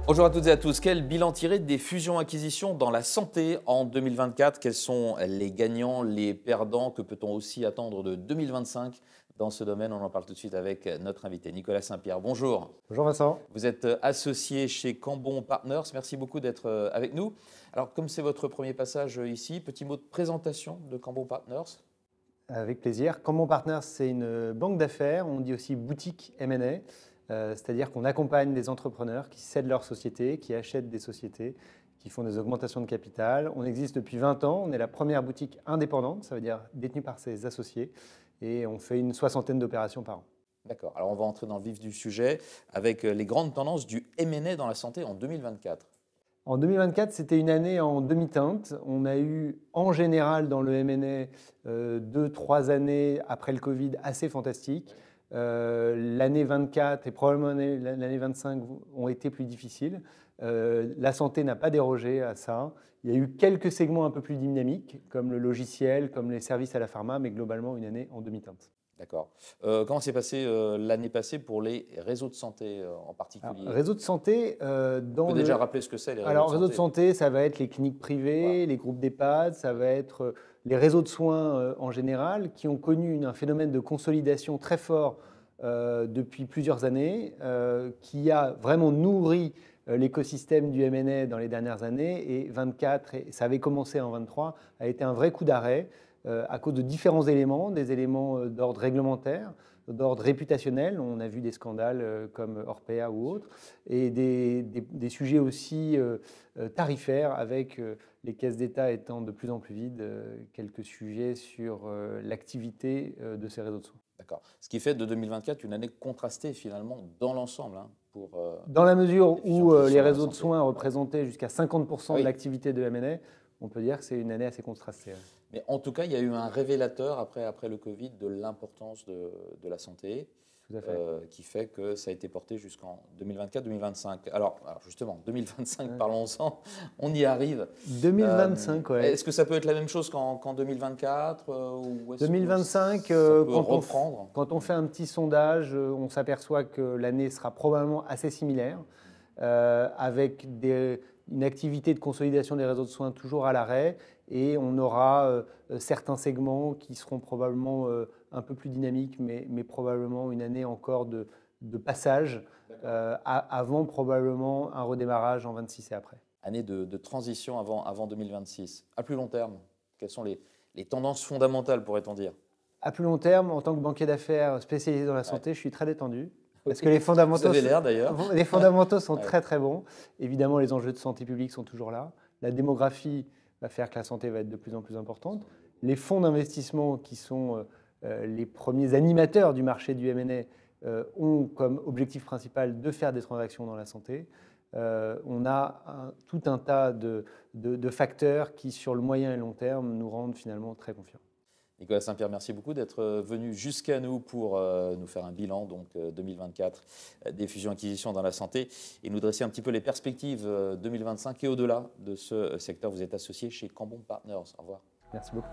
Bonjour à toutes et à tous. Quel bilan tiré des fusions-acquisitions dans la santé en 2024? Quels sont les gagnants, les perdants? Que peut-on aussi attendre de 2025 dans ce domaine? On en parle tout de suite avec notre invité, Nicolas Saint-Pierre. Bonjour. Bonjour Vincent. Vous êtes associé chez Cambon Partners. Merci beaucoup d'être avec nous. Alors, comme c'est votre premier passage ici, petit mot de présentation de Cambon Partners. Avec plaisir. Cambon Partners, c'est une banque d'affaires. On dit aussi boutique M&A. C'est-à-dire qu'on accompagne des entrepreneurs qui cèdent leur société, qui achètent des sociétés, qui font des augmentations de capital. On existe depuis 20 ans, on est la première boutique indépendante, ça veut dire détenue par ses associés, et on fait une 60aine d'opérations par an. D'accord, alors on va entrer dans le vif du sujet avec les grandes tendances du M&A dans la santé en 2024. En 2024, c'était une année en demi-teinte. On a eu en général dans le M&A 2-3 années après le Covid assez fantastiques. L'année 24 et probablement l'année 25 ont été plus difficiles. La santé n'a pas dérogé à ça. Il y a eu quelques segments un peu plus dynamiques, comme le logiciel, comme les services à la pharma, mais globalement une année en demi-teinte. D'accord. Comment s'est passé l'année passée pour les réseaux de santé en particulier? Réseaux de santé, on peut déjà rappeler ce que c'est les réseaux de santé. Réseaux de santé, ça va être les cliniques privées, les groupes d'EHPAD, ça va être les réseaux de soins en général, qui ont connu un phénomène de consolidation très fort depuis plusieurs années, qui a vraiment nourri l'écosystème du M&A dans les dernières années. Et 24, et ça avait commencé en 23, a été un vrai coup d'arrêt à cause de différents éléments, des éléments d'ordre réglementaire, d'ordre réputationnel. On a vu des scandales comme Orpea ou autres, et des sujets aussi tarifaires, avec les caisses d'État étant de plus en plus vides, quelques sujets sur l'activité de ces réseaux de soins. D'accord. Ce qui fait de 2024 une année contrastée finalement dans l'ensemble. Dans la mesure où les réseaux de soins représentaient jusqu'à 50% de l'activité de M&A, on peut dire que c'est une année assez contrastée. Mais en tout cas, il y a eu un révélateur après le Covid de l'importance de la santé, qui fait que ça a été porté jusqu'en 2024-2025. Alors justement, 2025, parlons-en, on y arrive. 2025, oui. Est-ce que ça peut être la même chose qu'en 2024 ou 2025, quand on fait un petit sondage, on s'aperçoit que l'année sera probablement assez similaire, avec une activité de consolidation des réseaux de soins toujours à l'arrêt, et on aura certains segments qui seront probablement un peu plus dynamiques, mais probablement une année encore de passage, avant probablement un redémarrage en 26 et après. Année de transition avant 2026. À plus long terme, quelles sont les tendances fondamentales, pourrait-on dire? À plus long terme, en tant que banquier d'affaires spécialisé dans la santé, je suis très détendu. Parce que les fondamentaux, vous avez l'air, d'ailleurs. Les fondamentaux sont très très bons. Évidemment, les enjeux de santé publique sont toujours là. La démographie va faire que la santé va être de plus en plus importante. Les fonds d'investissement, qui sont les premiers animateurs du marché du M&A, ont comme objectif principal de faire des transactions dans la santé. On a tout un tas de facteurs qui, sur le moyen et long terme, nous rendent finalement très confiants. Nicolas Saint-Pierre, merci beaucoup d'être venu jusqu'à nous pour nous faire un bilan 2024 des fusions-acquisitions dans la santé et nous dresser un petit peu les perspectives 2025 et au-delà de ce secteur. Vous êtes associé chez Cambon Partners. Au revoir. Merci beaucoup.